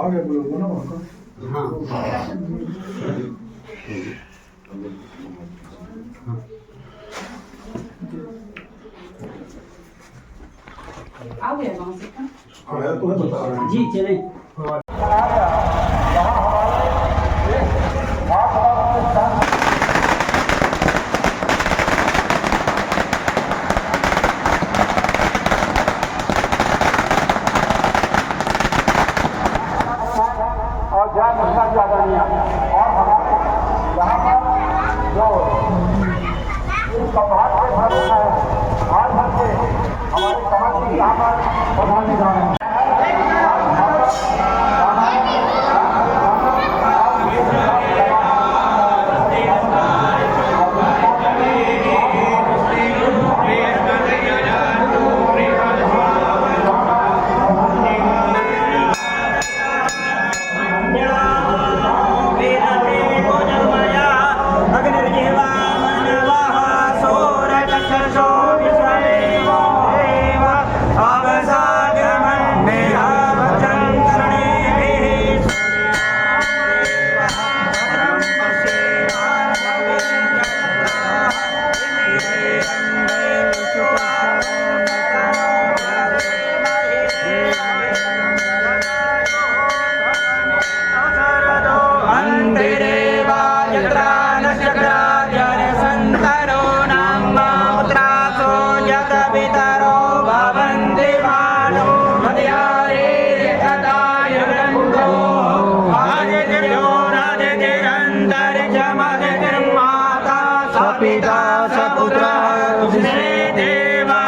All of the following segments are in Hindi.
आगे बोलो ना वहाँ हाँ आ गया वहाँ से का? हाँ तुम्हें बता रहा जी चले और जय मुस्लिम जागरणिया और हमारे यहाँ पर जो इस सौभाग्य के प्रमुख है आज हमसे हमारे समाज की यहाँ पर प्रधान जा रहे हैं। पिता सपुत्र देवा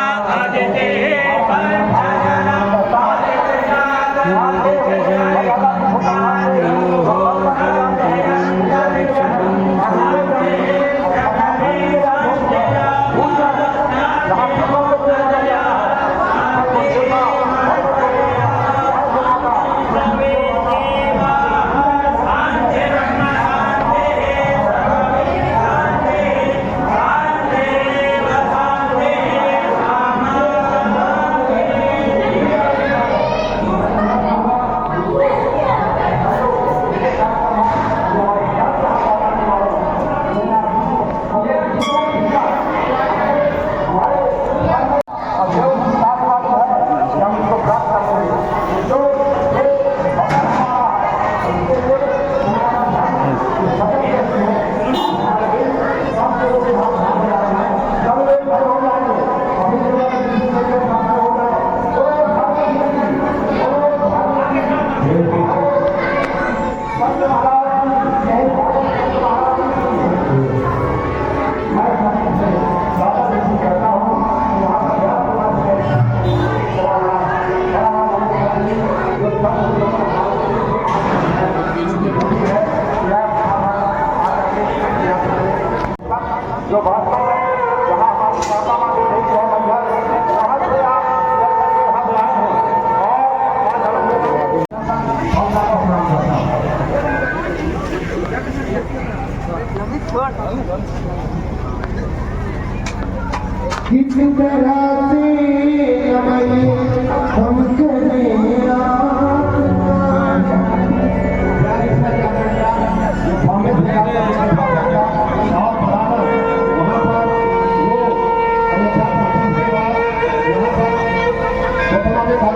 जो वास्तव में जहाँ हमारी माता माँ की रही है मंदिर वहाँ से आप जब तक यहाँ पे आए किस तरह से हम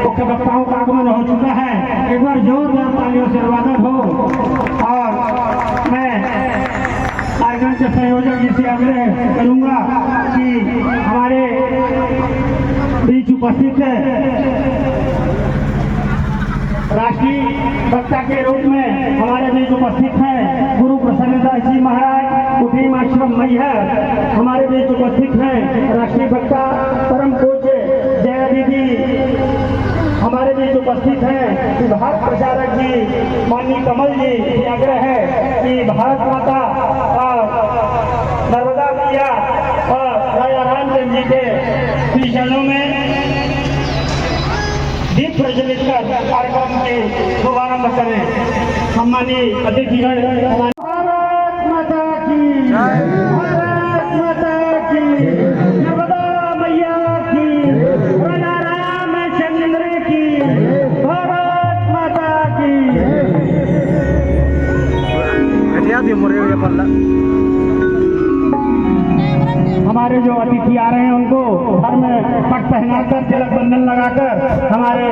मुख्य वक्ताओं का आगमन हो चुका है। एक बार जोरदार तालियों से स्वागत हो। और मैं कार्यक्रम के संयोजक जी से आग्रह करूंगा कि हमारे बीच उपस्थित राष्ट्रीय वक्ता के रूप में हमारे बीच उपस्थित है गुरु प्रसन्नदास जी महाराज उठीम आश्रम मैहर। हमारे बीच उपस्थित है राष्ट्रीय वक्ता परम पूज्य जया दीदी। हमारे बीच उपस्थित हैं भारत प्रचारक जी माननीय कमल जी। आग्रह है कि भारत माता और नर्मदा मैया और राजा रामचंद्र जी के श्री चरणों में दीप प्रज्वलित कर कार्यक्रम के शुभारंभ करें। सम्मानीय अतिथिगण भारत माता की भारत माता की नर्मदा मैया की राजा रामचंद्र की भारत माता हमारे जो अतिथि आ रहे हैं उनको सर में पट पहनाकर तिलक बंधन लगाकर हमारे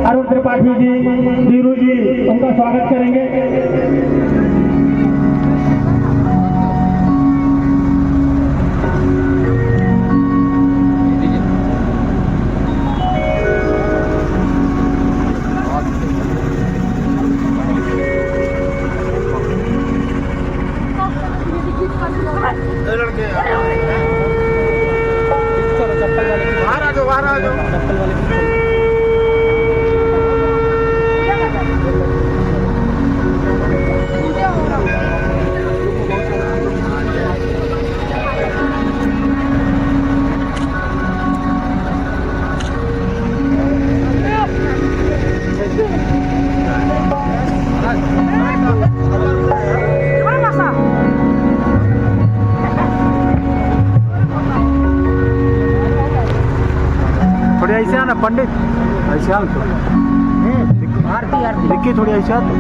अरुण त्रिपाठी जी, वीरू जी उनका स्वागत करेंगे। बाहर आ जाओ चप्पल वाले थोड़ी ऐसे आना पंडित, ऐसे आना आरती आरती देखिए थोड़ी ऐसे आते।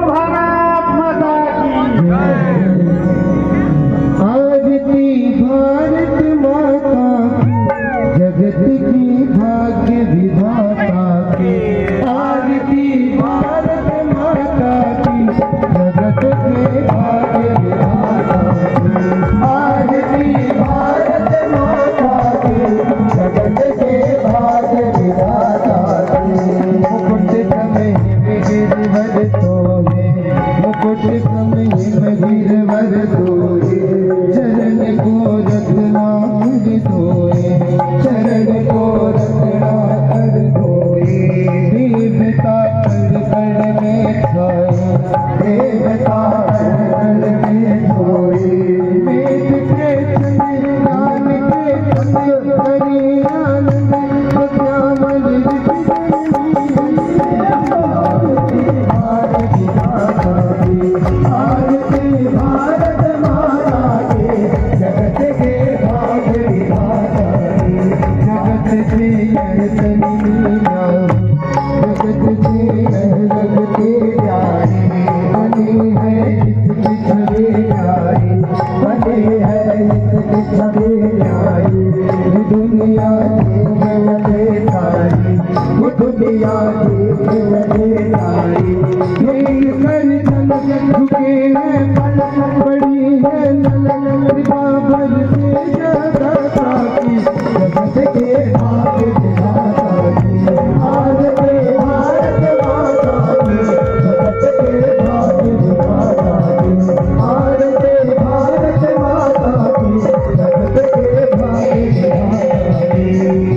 भारत माता की आरती, भारत माता जगत की भाग्य विधाता की आरती, भारत माता की जगत के भाग्य विधाता की आरती, भारत माता की जगत के भाग्य विधाता की। मुकुट समय गिरवर तोहे, मुकुट समय गिरवर तोहे, चरण को रत्ना धोए, चरण को रत्ना धोए। देवता कण में छाए, देवता कण में धोए। वेद के चंद ज्ञान के चंद हरि आनंद श्यामल भारत माता के जगत के भाग्य विधाता की जगत से लीला, जगत से लगते प्यारे बने हैं इसकी छवि प्यारी, बने हैं इसकी छवि प्यारी। दुनिया देख लगे सारी, दुनिया देख लगे सारी। कर चल झुके हैं पलक, बड़ी है नलक कृपा भर से जगता की जगत के भाग्य विधाता की आरती, भारत माता की जगत के भाग्य विधाता की आरती, भारत माता की जगत के भाग्य विधाता की।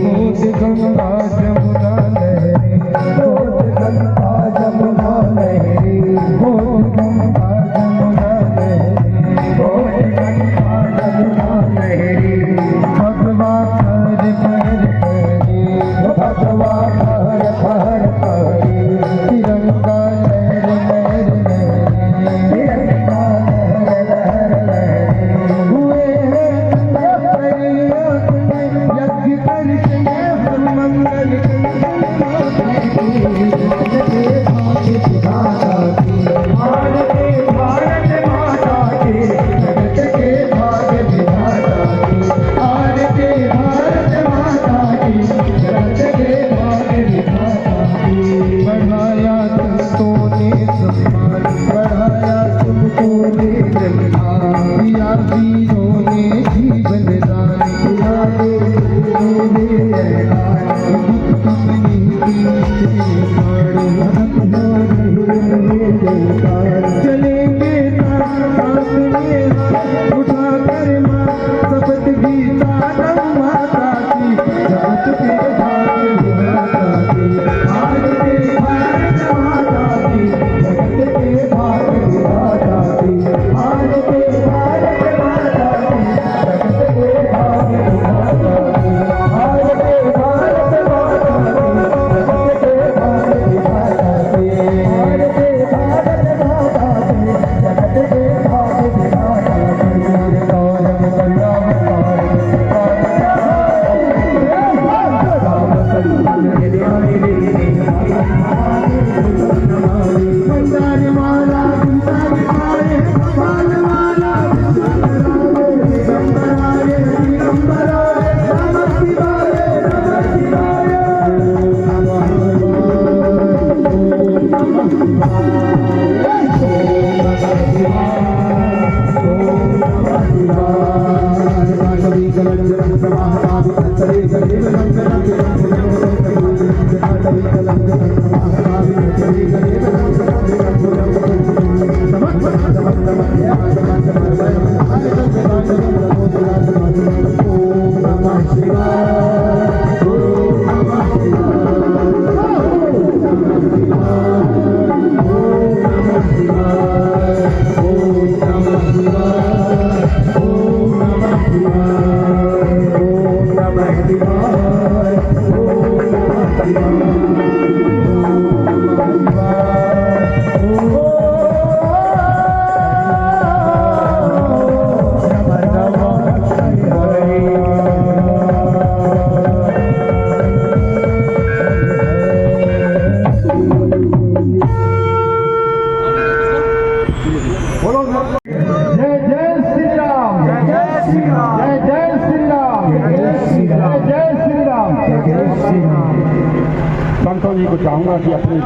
को चाहूँगा कि अपनी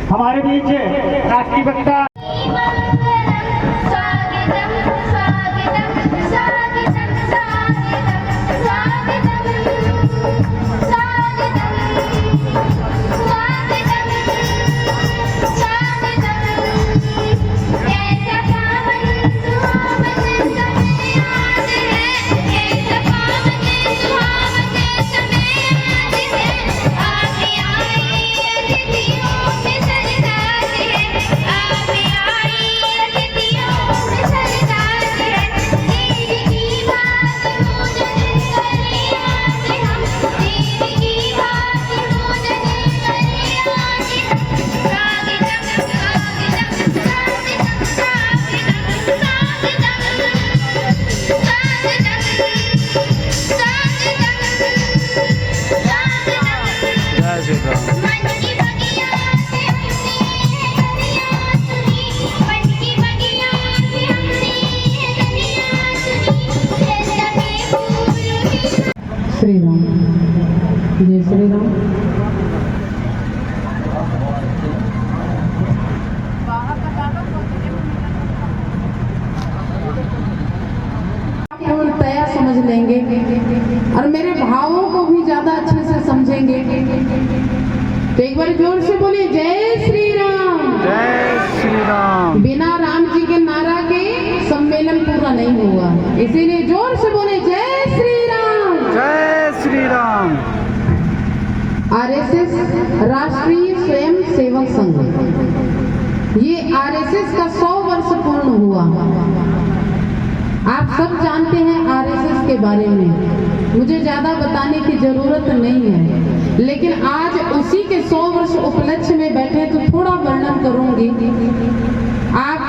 हमारे बीच राष्ट्रीय वक्ता श्री राम, जय श्री राम। पूर्णतया समझ लेंगे और मेरे भावों को भी ज्यादा अच्छे से समझेंगे। तो एक बार जोर से बोलिए जय श्री राम। जय श्री राम। बिना राम जी के नारा के सम्मेलन पूरा नहीं हुआ, इसीलिए जोर से बोले जय श्री राम। जय श्री राम। आरएसएस राष्ट्रीय स्वयं सेवक संघ, ये आरएसएस का 100 वर्ष पूर्ण हुआ। आप सब जानते हैं आरएसएस के बारे में, मुझे ज्यादा बताने की जरूरत नहीं है, लेकिन आज उसी के 100 वर्ष उपलक्ष्य में बैठे तो थोड़ा वर्णन करूंगी। आप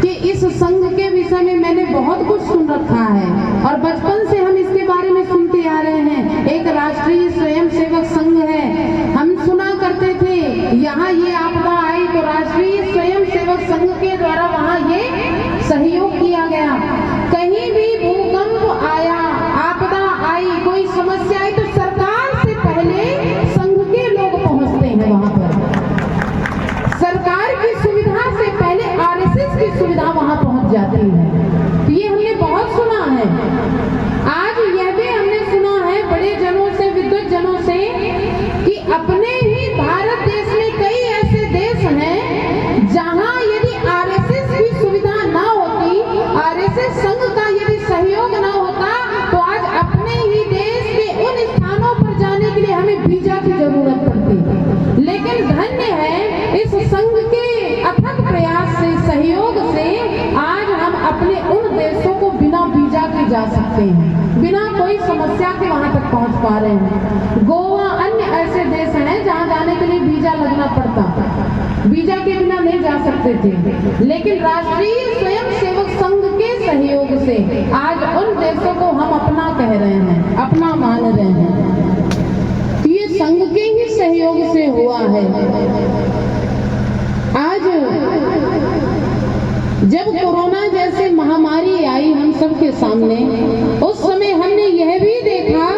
के इस संघ के विषय में मैंने बहुत कुछ सुन रखा है और बचपन से हम इसके बारे में सुनते आ रहे हैं। एक राष्ट्रीय स्वयं सेवक संघ है, हम सुना करते थे यहाँ ये आपदा आई तो राष्ट्रीय स्वयं सेवक संघ के द्वारा वहाँ ये सहयोग किया गया। कहीं भी भूकंप आया, आपदा आई, कोई समस्या आई तो सरकार से पहले संघ के लोग पहुंचते हैं वहां पर। सरकार की सुविधा से पहले आरएसएस की सुविधा वहां पहुंच जाती है। तो ये हमने बहुत सुना है। आज यह भी हमने सुना है बड़े जनों से, विद्वत जनों से, कि अपने ही भारत देश में कई ऐसे देश हैं जहां यदि आरएसएस की सुविधा ना होती, आरएसएस संघ का यदि सहयोग ना होता तो आज अपने ही देश के उन स्थानों पर जाने के लिए हमें वीजा की जरूरत पड़ती। लेकिन धन्य है इस संघ के अथक प्रयास से, सहयोग से आज हम अपने उन देशों को बिना वीजा के जा सकते हैं, बिना कोई समस्या के वहां तक पहुंच पा रहे हैं। गोवा अन्य ऐसे देश हैं जहां जाने के लिए वीजा लगना पड़ता, वीजा के बिना नहीं जा सकते थे। लेकिन राष्ट्रीय स्वयं सेवक संघ के सहयोग से आज उन देशों को हम अपना कह रहे हैं, अपना मान रहे हैं। तो ये संघ के ही सहयोग से हुआ है। आज जब कोरोना जैसी महामारी आई हम सबके सामने, उस समय हमने यह भी देखा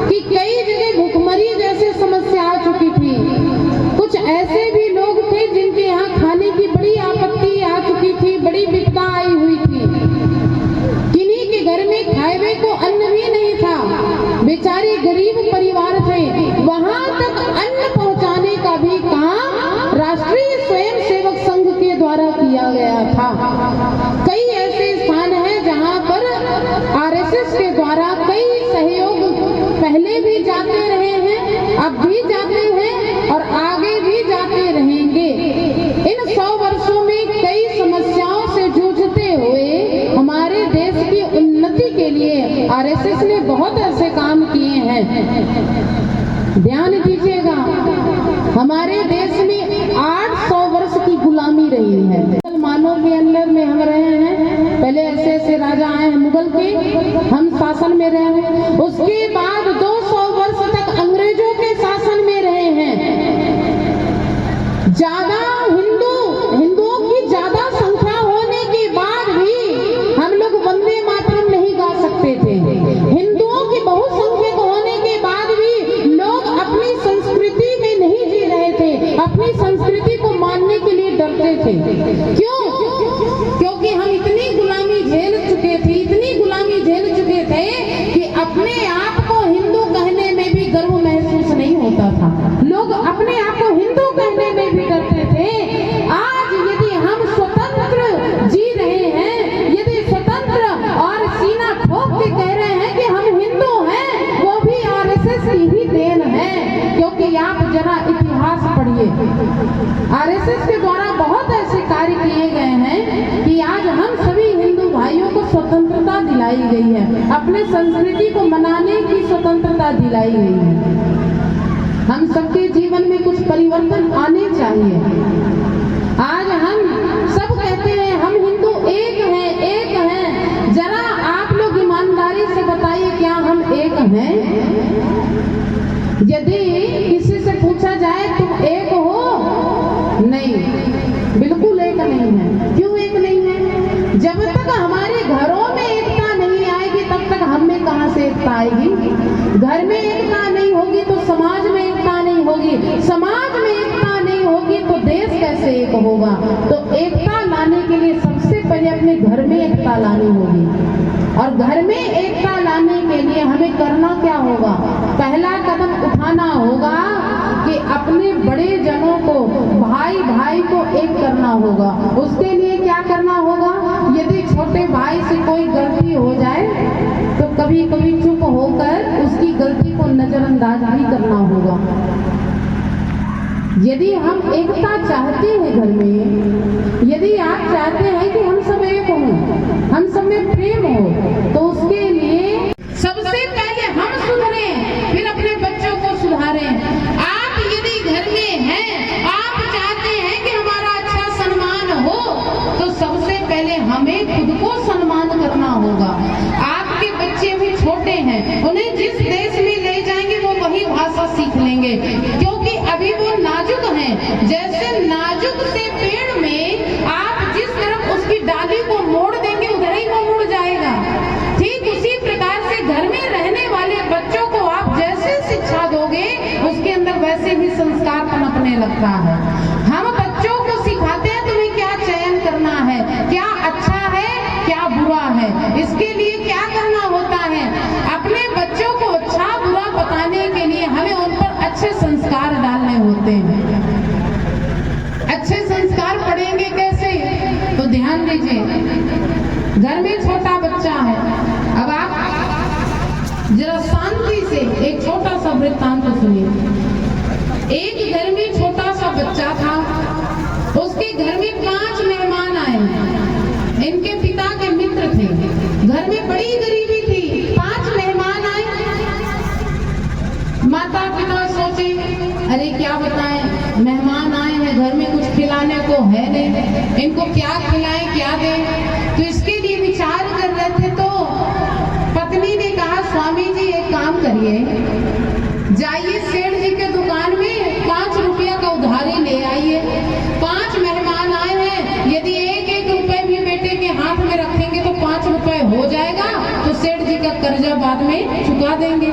कि कई जगह भूखमरी जैसी समस्या आ चुकी थी। कुछ ऐसे भी लोग थे जिनके यहाँ खाने की बड़ी आपत्ति आ चुकी थी, बड़ी विपदा आई हुई थी। किन्हीं के घर में खाए को अन्न भी नहीं था, बेचारे गरीब परिवार थे। वहां तक अन्न पहुंचाने का भी काम राष्ट्रीय स्वयं सेवक संघ के द्वारा किया गया था। कई ऐसे स्थान हैं जहां पर आरएसएस के द्वारा कई सहयोग पहले भी जाते रहे हैं, अब भी जाते हैं और आगे भी जाते रहेंगे। इन 100 वर्षों में कई समस्याओं से जूझते हुए हमारे देश की उन्नति के लिए आरएसएस ने बहुत ऐसे काम किए हैं। ध्यान दीजिएगा, हमारे देश में 800 वर्ष की गुलामी रही है। मुसलमानों के अंदर में हम रहे हैं, पहले ऐसे ऐसे राजा आए हैं मुगल के, हम शासन में रहे हैं। उसके बाद 200 वर्ष तक अंग्रेजों के शासन में रहे हैं। ज्यादा हिंदुओं की ज्यादा संख्या होने के बाद भी अपनी संस्कृति को मानने के लिए डरते थे। क्यों? क्योंकि हम इतनी गुलामी झेल चुके थे, इतनी गुलामी झेल चुके थे कि अपने आप को हिंदू कहने में भी गर्व महसूस नहीं होता था। लोग अपने आप को हिंदू कहने में भी डरते थे। आज यदि हम स्वतंत्र जी रहे हैं, यदि स्वतंत्र और सीना ठोक के कह रहे हैं कि हम हिंदू हैं, वो भी आरएसएस की ही देन है। क्योंकि आप जरा इतिहास पढ़िए, आरएसएस के द्वारा बहुत ऐसे कार्य किए गए हैं कि आज हम सभी हिंदू भाइयों को स्वतंत्रता दिलाई गई है, अपने संस्कृति को मनाने की स्वतंत्रता दिलाई गई है। हम सबके जीवन में कुछ परिवर्तन आने चाहिए। आज हम सब कहते हैं हम हिंदू एक हैं, एक हैं। जरा आप लोग ईमानदारी से बताइए, क्या हम एक हैं? यदि किसी से पूछा जाए तुम एक हो? नहीं, बिल्कुल एक नहीं है। क्यों एक नहीं है? जब तक हमारे घरों में एकता नहीं आएगी तब तक हम में कहां से एकता आएगी? घर में एकता नहीं होगी तो समाज में एकता नहीं होगी, समाज में एकता नहीं होगी तो देश कैसे एक होगा? तो एकता लाने के लिए सबसे पहले अपने घर में एकता लानी होगी, और घर में एकता लाने के लिए हमें करना क्या होगा? पहला कदम उठाना होगा कि अपने बड़े जनों को, भाई भाई को एक करना होगा। उसके लिए क्या करना होगा? यदि छोटे भाई से कोई गलती हो जाए तो कभी कभी चुप होकर उसकी गलती को नजरअंदाज भी करना होगा। यदि हम एकता चाहते हैं घर में, यदि आप चाहते हैं कि हम सब एक हों, हम सब में प्रेम हो, तो उसके लिए सबसे पहले हम सुधरें, फिर अपने बच्चों को सुधारें। आप यदि घर में हैं, आप चाहते हैं कि हमारा अच्छा सम्मान हो, तो सबसे पहले हमें खुद को सम्मान करना होगा। आपके बच्चे भी छोटे हैं, उन्हें जिस देश में ले जाएंगे वो वही भाषा सीख लेंगे, क्योंकि अभी वो नाजुक हैं। जैसे नाजुक से पेड़ में आप जिस तरफ उसकी डाली को मोड़ देंगे उधर ही वो मुड़ जाएगा। ठीक उसी प्रकार से घर में रहने वाले बच्चों को आप जैसे शिक्षा दोगे उसके अंदर वैसे ही संस्कार पनपने लगता है। हम बच्चों को सिखाते हैं तुम्हें क्या चयन करना है, क्या अच्छा है, क्या बुरा है। इसके लिए क्या करना होता है? अपने बच्चों को अच्छा बुरा बताने के लिए हमें उन पर अच्छे संस्कार डालने होते हैं। अच्छे संस्कार पढ़ेंगे कैसे? तो ध्यान दीजिए, घर में छोटा बच्चा है। अब आप जरा शांति से एक छोटा सा वृत्तांत सुनिए। एक घर में छोटा सा बच्चा था, उसके घर में 5 मेहमान आए। इनके पिता के मित्र थे, घर में बड़ी गरीबी थी। 5 मेहमान आए, माता पिता सोचे अरे क्या बताएं, मेहमान आए हैं, घर में कुछ खिलाने को है नहीं, इनको क्या खिलाएं, क्या दें। तो इसके लिए विचार कर रहे थे, तो पत्नी ने कहा स्वामी जी एक काम करिए, जाइए सेठ जी के दुकान में 5 रुपया का उधारी ले आइए। 5 मेहमान आए हैं, यदि 1-1 रुपए भी बेटे के हाथ में रखेंगे तो 5 रुपए हो जाएगा, तो सेठ जी का कर्जा बाद में चुका देंगे।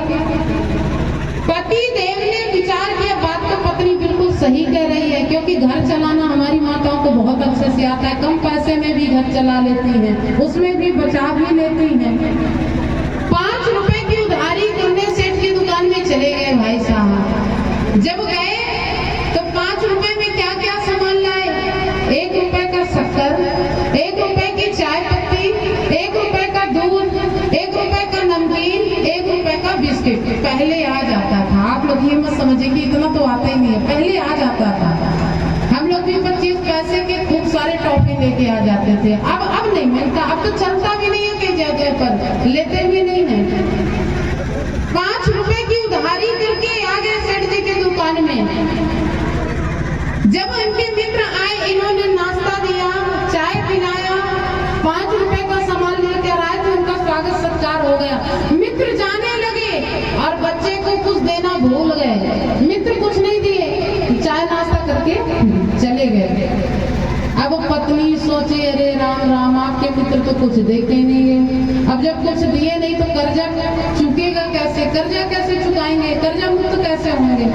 पति देव ने विचार किया, बात तो पत्नी बिल्कुल सही कह रही है, क्योंकि घर चलाना हमारी माताओं को बहुत अच्छे से आता है। कम पैसे में भी घर चला लेती हैं, उसमें भी बचा भी लेती हैं। 5 रुपए की उधारी करने सेठ की दुकान में चले गए भाई साहब। जब गए तो 5 रुपए में क्या क्या सामान लाए? 1 रुपए का शक्कर, 1 रुपए की चाय पत्ती, 1 रुपए का दूध, 1 रुपए का नमकीन, 1 रुपए का बिस्किट। पहले आ जाता था, आप लोग ये मत समझिए कि इतना तो आता ही नहीं है, पहले आ जाता था। हम लोग भी 25 पैसे के खूब सारे टॉफी लेके आ जाते थे। अब नहीं मिलता, अब तो चलता भी नहीं है, कई जगह पर लेते भी नहीं है। 5 रुपए की उधारी करके आ गए सेठ जी के दुकान में। जब इनके मित्र आए, इन्होंने नाश्ता दिया, चाय पिलाया, 5 रुपए का सामान लेकर आए तो उनका स्वागत सत्कार हो गया। मित्र जाने लगे और बच्चे को कुछ देना भूल गए। मित्र कुछ नहीं दिए, चाय नाश्ता करके चले गए। अब पत्नी सोचे अरे राम राम, आपके मित्र तो कुछ देते नहीं है। अब जब कुछ दिए नहीं तो कर्जा चुकेगा कैसे, कर्जा कैसे चुकाएंगे, कर्जा मुक्त कैसे होंगे।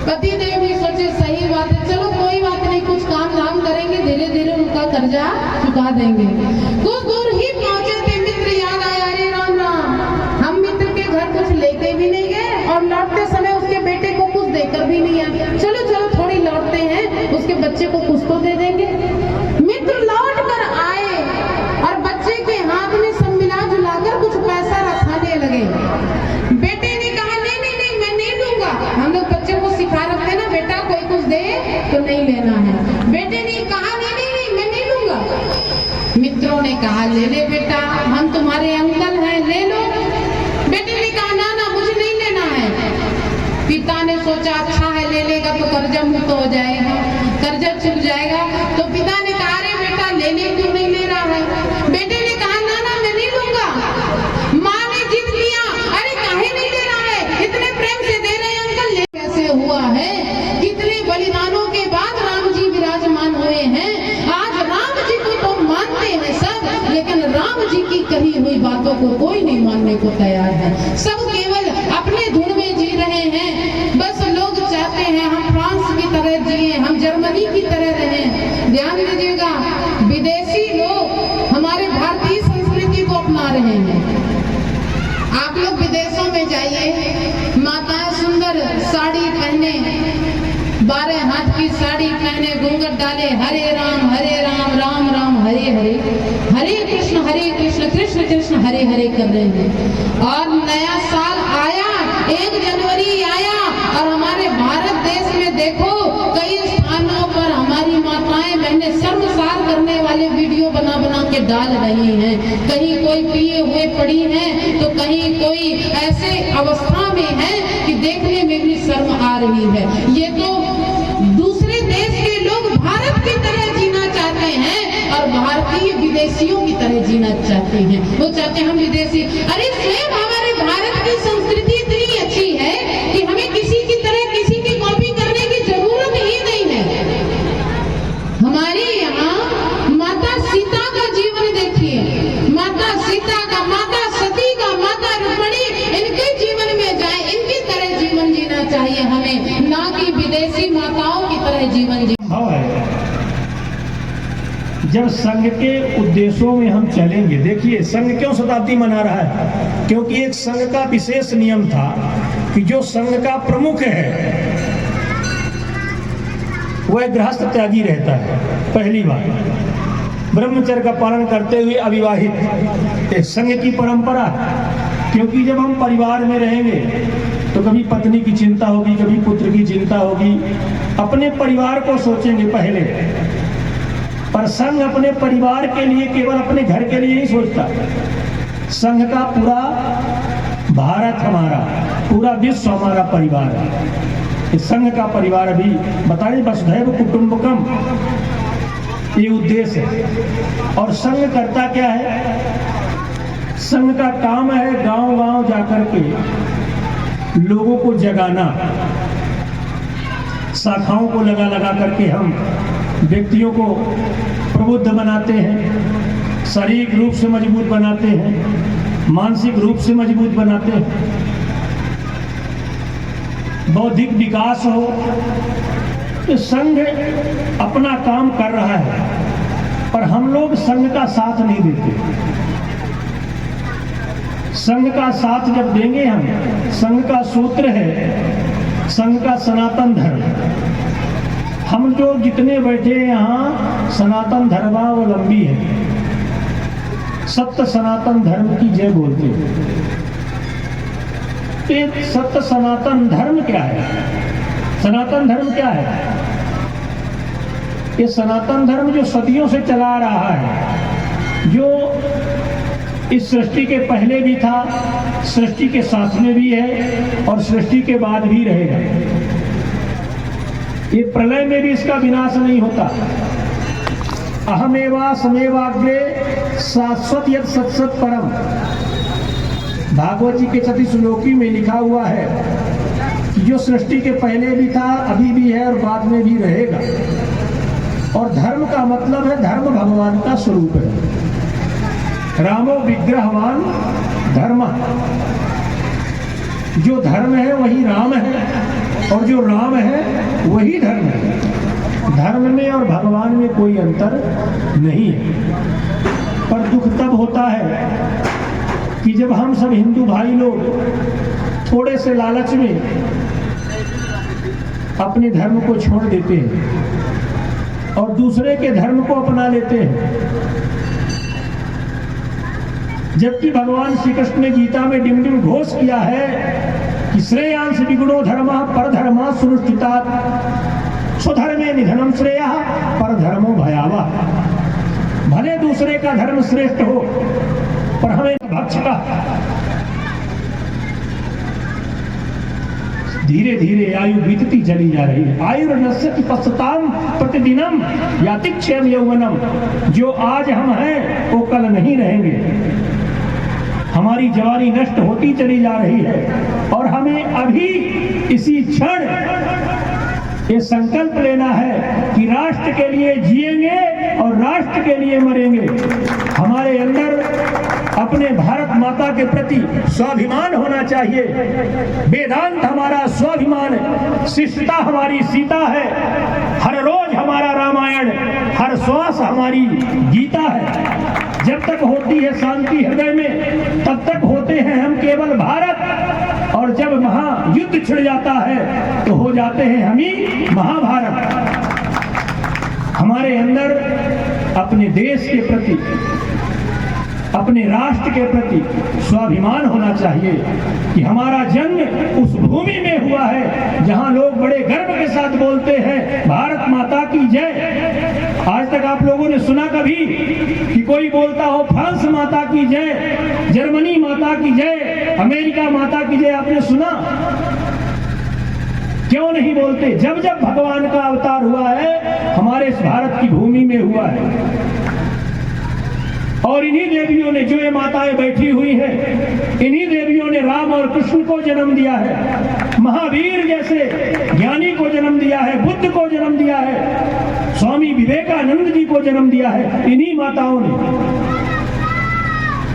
पति देव भी सोचे सही बात है, चलो कोई बात नहीं, कुछ काम धाम करेंगे, धीरे धीरे उनका कर्जा चुका देंगे। कुछ दूर ही पहुंचे थे, मित्र याद आया, अरे राम राम, हम मित्र के घर कुछ लेके भी नहीं गए और लौटते समय उसके बेटे को कुछ देकर भी नहीं आए। चलो चलो थोड़ी लौटते हैं, उसके बच्चे को कुछ तो दे देंगे। मित्र लौट कर आए और बच्चे के हाथ में सब मिला जुलाकर कुछ पैसा रखाने लगे। बेटे ने कहा नहीं नहीं नहीं, मैं नहीं दूंगा। हम लोग बच्चे को सिखा रखते हैं ना, बेटा कोई कुछ दे तो नहीं लेना है। बेटे ने कहा नहीं नहीं नहीं, मैं नहीं दूंगा। मित्रों ने कहा ले ले बेटा, हम तुम्हारे अंकल हैं, ले लो। बेटे ने कहा ना ना, मुझे नहीं लेना है। पिता ने सोचा अच्छा है, ले लेगा तो कर्जा मुक्त हो जाएगा, कर्जा चुक जाएगा। तो पिता ने कहा अरे बेटा ले ले, क्यों नहीं ले रहा है? बेटे ने कहा ना ना, मैं नहीं लूंगा। माँ ने जिद किया, अरे काहे नहीं ले रहा है, इतने प्रेम से दे रहे हैं अंकल, ले। कैसे हुआ है, कितने बलिदानों के बाद राम जी विराजमान हुए हैं। आज राम जी को तो मानते हैं सब, लेकिन राम जी की कही हुई बातों को कोई नहीं मानने को तैयार है। सब केवल अपने धुन में जी रहे हैं। बस लोग चाहते हैं हम फ्रांस की तरह जिए, हम जर्मनी की तरह रहें। ध्यान दीजिएगा, विदेशी लोग हमारे भारतीय संस्कृति को अपना रहे हैं। आप लोग विदेशों में जाइए, माताएं सुंदर साड़ी पहने, 12 हाथ की साड़ी पहने, घूंघट डाले, हरे राम राम राम हरे हरे, हरे कृष्ण कृष्ण कृष्ण हरे हरे कर रहे हैं। और नया साल आया, 1 जनवरी आया, और हमारे भारत देश में देखो कई स्थानों पर हमारी माताएं बहनें शर्मसार करने वाले वीडियो बना बना के डाल रही हैं। कहीं कोई पिए हुए पड़ी हैं, तो कहीं कोई ऐसे अवस्था में है कि देखने में भी शर्म आ रही है। ये तो दूसरे देश के लोग भारत की तरह जीना चाहते हैं और भारतीय विदेशियों की तरह जीना चाहते हैं। वो चाहते हैं हम विदेशी, अरे स्वयं हमारे भारत की संस्कृति इतनी अच्छी है कि हमें किसी की तरह किसी की कॉपी करने की जरूरत ही नहीं है। हमारे यहाँ माता सीता का जीवन देखिए, माता सीता का, माता सती का, माता रुक्मिणी, इनके जीवन में जाए, इनकी तरह जीवन जीना चाहिए हमें, ना कि विदेशी माताओं की तरह जीवन जीना। जब संघ के उद्देश्यों में हम चलेंगे, देखिए संघ क्यों शताब्दी मना रहा है, क्योंकि एक संघ का विशेष नियम था कि जो संघ का प्रमुख है वह गृहस्थ त्यागी रहता है। पहली बात, ब्रह्मचर्य का पालन करते हुए अविवाहित, एक संघ की परंपरा। क्योंकि जब हम परिवार में रहेंगे तो कभी पत्नी की चिंता होगी, कभी पुत्र की चिंता होगी, अपने परिवार को सोचेंगे पहले। पर संघ अपने परिवार के लिए, केवल अपने घर के लिए ही सोचता। संघ का पूरा भारत हमारा, पूरा विश्व हमारा परिवार है। इस संघ का परिवार अभी बताइए, वसुधैव कुटुंबकम, ये उद्देश्य है। और संघ करता क्या है? संघ का काम है गांव गांव जाकर के लोगों को जगाना। शाखाओं को लगा लगा करके हम व्यक्तियों को प्रबुद्ध बनाते हैं, शारीरिक रूप से मजबूत बनाते हैं, मानसिक रूप से मजबूत बनाते हैं, बौद्धिक विकास हो। तो संघ अपना काम कर रहा है, पर हम लोग संघ का साथ नहीं देते। संघ का साथ जब देंगे हम, संघ का सूत्र है, संघ का सनातन धर्म। हम जो जितने बैठे हैं यहाँ सनातन धर्मावलंबी है, सत्य सनातन धर्म की जय बोलते हैं। ये सत्य सनातन धर्म क्या है? सनातन धर्म क्या है? ये सनातन धर्म जो सदियों से चला रहा है, जो इस सृष्टि के पहले भी था, सृष्टि के साथ में भी है और सृष्टि के बाद भी रहेगा। ये प्रलय में भी इसका विनाश नहीं होता। अहमेवा समेवाग्रे शाश्वत यत् सत्सत परम, भागवत जी के 36 श्लोकी में लिखा हुआ है कि जो सृष्टि के पहले भी था, अभी भी है और बाद में भी रहेगा। और धर्म का मतलब है, धर्म भगवान का स्वरूप है। रामो विग्रहवान धर्म, जो धर्म है वही राम है। और जो राम है वही धर्म है। धर्म में और भगवान में कोई अंतर नहीं है। पर दुख तब होता है कि जब हम सब हिंदू भाई लोग थोड़े से लालच में अपने धर्म को छोड़ देते हैं और दूसरे के धर्म को अपना लेते हैं। जबकि भगवान श्री कृष्ण ने गीता में डिम घोष किया है कि श्रेयांश विगुणो धर्मः परधर्मः सुनिश्चितात् स्वधर्मे निधनम श्रेयः परधर्मो भयावह। भले दूसरे का धर्म श्रेष्ठ हो पर हमें भक्ष का। धीरे धीरे आयु बीतती चली जा रही है। आयुर्नश्यति पश्चाताम प्रतिदिनम यातिक्षेम यौवनम। जो आज हम हैं वो कल नहीं रहेंगे। हमारी जवानी नष्ट होती चली जा रही है और हमें अभी इसी क्षण ये संकल्प लेना है कि राष्ट्र के लिए जिएंगे और राष्ट्र के लिए मरेंगे। हमारे अंदर अपने भारत माता के प्रति स्वाभिमान होना चाहिए। वेदांत हमारा स्वाभिमान है, शिष्टता हमारी सीता है, हर रोज हमारा रामायण, हर श्वास हमारी गीता है। जब तक होती है शांति हृदय में तब तक होते हैं हम केवल भारत, और जब महायुद्ध छिड़ जाता है तो हो जाते हैं हम ही महाभारत। हमारे अंदर अपने देश के प्रति, अपने राष्ट्र के प्रति स्वाभिमान होना चाहिए कि हमारा जन्म उस भूमि में हुआ है जहां लोग बड़े गर्व के साथ बोलते हैं भारत माता की जय। आज तक आप लोगों ने सुना कभी कि कोई बोलता हो फ्रांस माता की जय, जर्मनी माता की जय, अमेरिका माता की जय? आपने सुना? क्यों नहीं बोलते? जब जब भगवान का अवतार हुआ है हमारे इस भारत की भूमि में हुआ है। और इन्हीं देवियों ने, जो ये माताएं बैठी हुई हैं, इन्हीं देवियों ने राम और कृष्ण को जन्म दिया है, महावीर जैसे ज्ञानी को जन्म दिया है, बुद्ध को जन्म दिया है, स्वामी विवेकानंद जी को जन्म दिया है। इन्हीं माताओं ने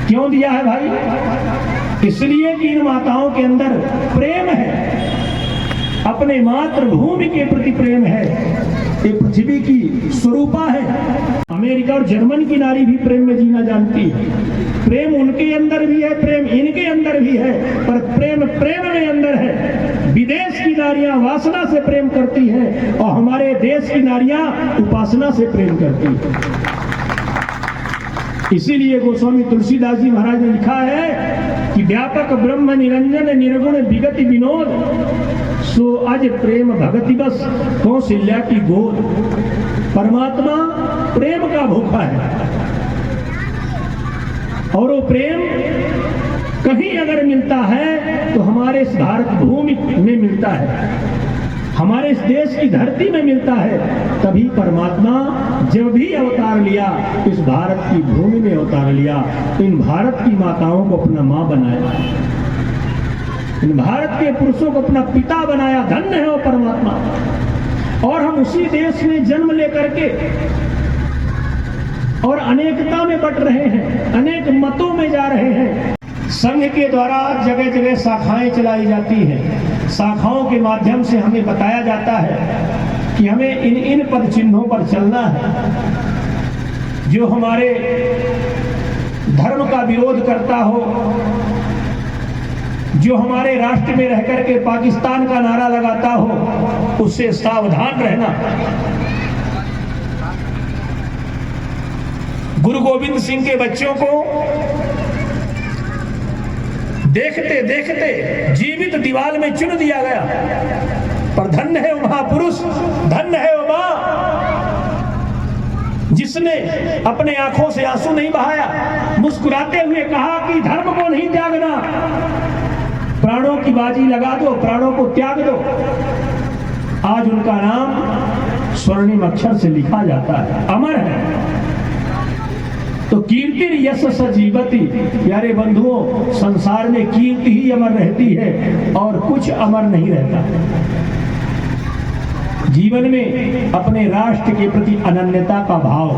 क्यों दिया है भाई? इसलिए कि इन माताओं के अंदर प्रेम है, अपने मातृभूमि के प्रति प्रेम है। ये पृथ्वी की स्वरूपा है। अमेरिका और जर्मन की नारी भी प्रेम में जीना जानती है। प्रेम उनके अंदर भी है, प्रेम इनके अंदर भी है, पर प्रेम प्रेम में अंदर है। विदेश की नारियां वासना से प्रेम करती हैं और हमारे देश की नारियां उपासना से प्रेम करती हैं। इसीलिए गोस्वामी तुलसीदास जी महाराज ने लिखा है कि व्यापक ब्रह्म निरंजन निर्गुण विगति विनोद सो अज प्रेम भगति बस कौशल्या की गोद। परमात्मा प्रेम का भूखा है और वो प्रेम कहीं अगर मिलता है तो हमारे इस भारत भूमि में मिलता है, हमारे इस देश की धरती में मिलता है। तभी परमात्मा जब भी अवतार लिया इस भारत की भूमि में अवतार लिया, इन भारत की माताओं को अपना माँ बनाया, इन भारत के पुरुषों को अपना पिता बनाया। धन्य है वो परमात्मा। और हम उसी देश में जन्म लेकर के और अनेकता में बट रहे हैं, अनेक मतों में जा रहे हैं। संघ के द्वारा जगह जगह शाखाएं चलाई जाती हैं। शाखाओं के माध्यम से हमें बताया जाता है कि हमें इन इन पद चिन्हों पर चलना है। जो हमारे धर्म का विरोध करता हो, जो हमारे राष्ट्र में रहकर के पाकिस्तान का नारा लगाता हो, उससे सावधान रहना। गुरु गोविंद सिंह के बच्चों को देखते देखते जीवित दीवार में चुन दिया गया। पर धन्य है वो महापुरुष, धन्य है वो मां जिसने अपने आंखों से आंसू नहीं बहाया, मुस्कुराते हुए कहा कि धर्म को नहीं त्यागना, प्राणों की बाजी लगा दो, प्राणों को त्याग दो। आज उनका नाम स्वर्णिम अक्षर से लिखा जाता है, अमर है। तो कीर्ति यश सजीवती, प्यारे बंधुओं, संसार में कीर्ति ही अमर रहती है और कुछ अमर नहीं रहता। जीवन में अपने राष्ट्र के प्रति अनन्यता का भाव,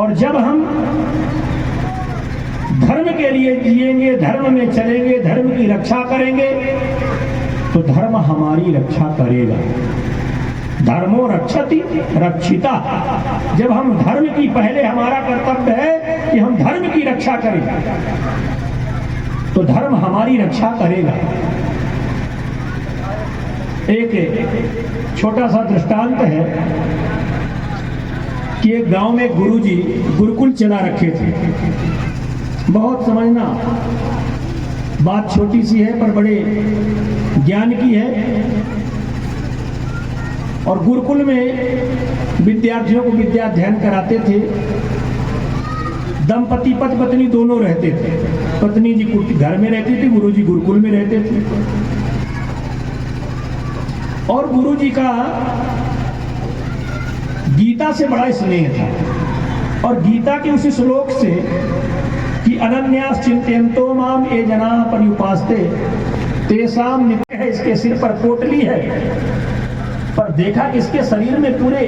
और जब हम धर्म के लिए जिएंगे, धर्म में चलेंगे, धर्म की रक्षा करेंगे, तो धर्म हमारी रक्षा करेगा। धर्मो रक्षति रक्षिता। जब हम धर्म की, पहले हमारा कर्तव्य है कि हम धर्म की रक्षा करें, तो धर्म हमारी रक्षा करेगा। एक छोटा सा दृष्टांत है कि एक गांव में गुरुजी गुरुकुल चला रखे थे। बहुत समझना, बात छोटी सी है पर बड़े ज्ञान की है। और गुरुकुल में विद्यार्थियों को विद्या अध्ययन कराते थे। दंपति पति पत्नी दोनों रहते थे। पत्नी जी घर में रहती थी, गुरुजी गुरुकुल में रहते थे। और गुरुजी का गीता से बड़ा स्नेह था। और गीता के उस श्लोक से कि अनन्यास चिंतयन्तो माम ये जनाः पर्युपासते तेषां नित्य है, इसके सिर पर पोटली है, पर देखा कि इसके शरीर में पूरे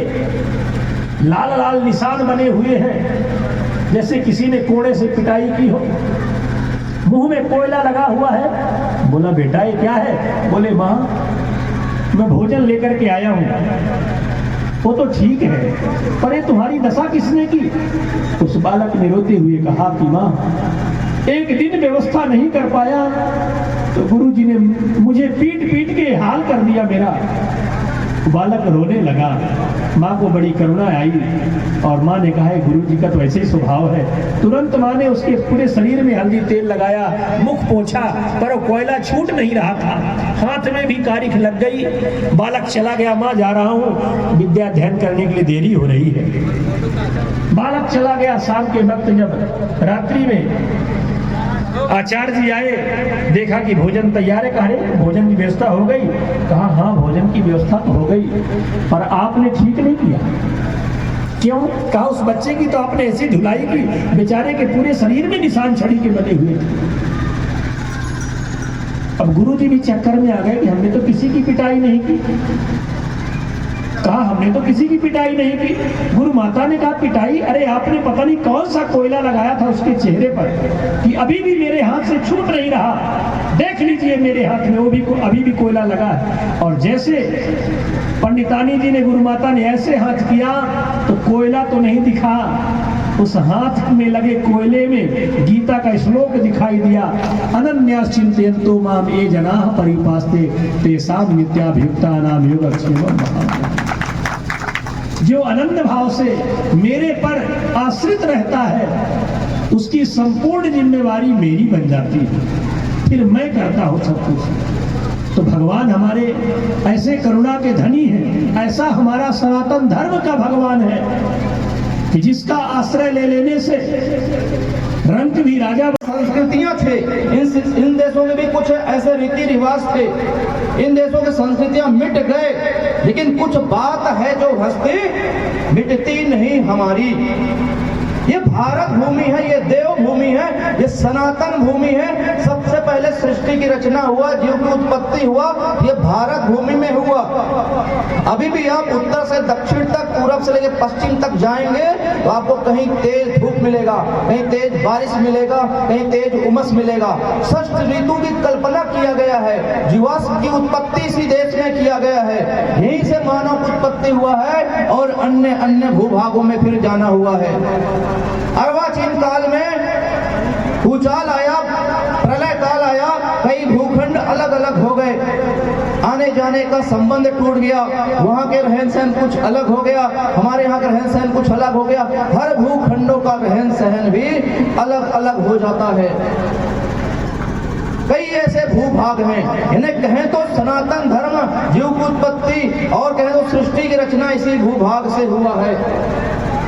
लाल लाल निशान बने हुए हैं, जैसे किसी ने कोड़े से पिटाई की हो। मुंह में कोयला लगा हुआ है। बोला बेटा ये क्या है? बोले माँ मैं भोजन लेकर के आया हूँ। वो तो ठीक है, पर ये तुम्हारी दशा किसने की? उस बालक ने रोते हुए कहा कि माँ एक दिन व्यवस्था नहीं कर पाया तो गुरुजी ने मुझे पीट पीट के हाल कर दिया मेरा। बालक रोने लगा। माँ को बड़ी करुणा आई और माँ ने कहा गुरुजी का तो ऐसे ही स्वभाव है। तुरंत माँ ने उसके पूरे शरीर में हल्दी तेल लगाया, मुख पोंछा, पर वो कोयला छूट नहीं रहा था। हाथ में भी कारिख लग गई। बालक चला गया, माँ जा रहा हूँ, विद्या अध्ययन करने के लिए देरी हो रही है। बालक चला गया। शाम के वक्त जब रात्रि में आचार्य जी आए, देखा कि भोजन तैयार है। कहा भोजन की व्यवस्था हो गई? कहा हाँ भोजन की व्यवस्था तो हो गई, पर आपने ठीक नहीं किया। क्यों? कहा उस बच्चे की तो आपने ऐसी धुलाई की, बेचारे के पूरे शरीर में निशान छड़ी के बने हुए। अब गुरुजी भी चक्कर में आ गए कि हमने तो किसी की पिटाई नहीं की। कहा हमने तो किसी की पिटाई नहीं की। गुरु माता ने कहा पिटाई? अरे आपने पता नहीं कौन सा कोयला लगाया था उसके चेहरे पर कि अभी भी मेरे हाथ से छूट नहीं रहा। देख लीजिए मेरे हाथ में वो भी अभी भी कोयला लगा है। और जैसे पंडितानी जी ने, गुरु माता ने ऐसे हाथ किया तो कोयला तो नहीं दिखा, उस हाथ में लगे कोयले में गीता का श्लोक दिखाई दिया। अनन्यास चिंतयन्तो माम ये जनाः परिपास्ते तेषां नित्याभियुक्तानां योगक्षेमं महान्। जो अनन्य भाव से मेरे पर आश्रित रहता है उसकी संपूर्ण जिम्मेवारी मेरी बन जाती है, फिर मैं करता हूं सब कुछ। तो भगवान हमारे ऐसे करुणा के धनी हैं। ऐसा हमारा सनातन धर्म का भगवान है कि जिसका आश्रय ले लेने से रंग भी राजा। संस्कृतियां थे, इन देशों में भी कुछ ऐसे रीति रिवाज थे। इन देशों की संस्कृतियां मिट गए, लेकिन कुछ बात है जो हस्ती मिटती नहीं हमारी। ये भारत भूमि है, ये देव भूमि है, ये सनातन भूमि है। सबसे पहले सृष्टि की रचना हुआ, जीव की उत्पत्ति हुआ, ये भारत भूमि में हुआ। अभी भी आप उत्तर से दक्षिण तक, पूरब से लेकर पश्चिम तक जाएंगे तो आपको कहीं तेज धूप मिलेगा, कहीं तेज बारिश मिलेगा, कहीं तेज उमस मिलेगा। षष्ठ ऋतु की कल्पना किया गया है। जीवाश्म की उत्पत्ति इसी देश में किया गया है। यहीं से मानव की उत्पत्ति हुआ है और अन्य अन्य भूभागों में फिर जाना हुआ है। अर्वाचीन काल में भूचाल आया, प्रलय काल आया, कई भूखंड अलग अलग हो गए, आने जाने का संबंध टूट गया। वहां के रहन सहन कुछ अलग हो गया, हमारे यहाँ का रहन सहन कुछ अलग हो गया। हर भूखंडों का रहन सहन भी अलग अलग हो जाता है। कई ऐसे भूभाग हैं, इन्हें कहें तो सनातन धर्म, जीव की उत्पत्ति, और कहें तो सृष्टि की रचना इसी भूभाग से हुआ है।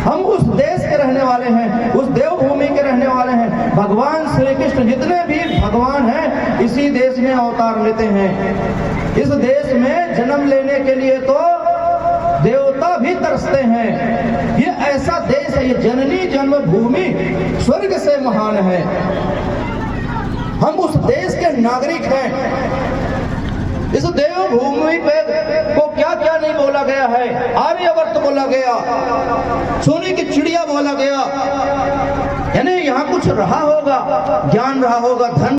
हम उस देश के रहने वाले हैं, उस देवभूमि के रहने वाले हैं। भगवान श्री कृष्ण जितने भी भगवान हैं इसी देश में अवतार लेते हैं। इस देश में जन्म लेने के लिए तो देवता भी तरसते हैं। ये ऐसा देश है, ये जननी जन्मभूमि स्वर्ग से महान है। हम उस देश के नागरिक हैं। इस देवभूमि पे को क्या क्या नहीं बोला गया है। आर्यवर्त बोला गया, सोने की चिड़िया बोला गया, यानी यहाँ कुछ रहा होगा, ज्ञान रहा होगा, धन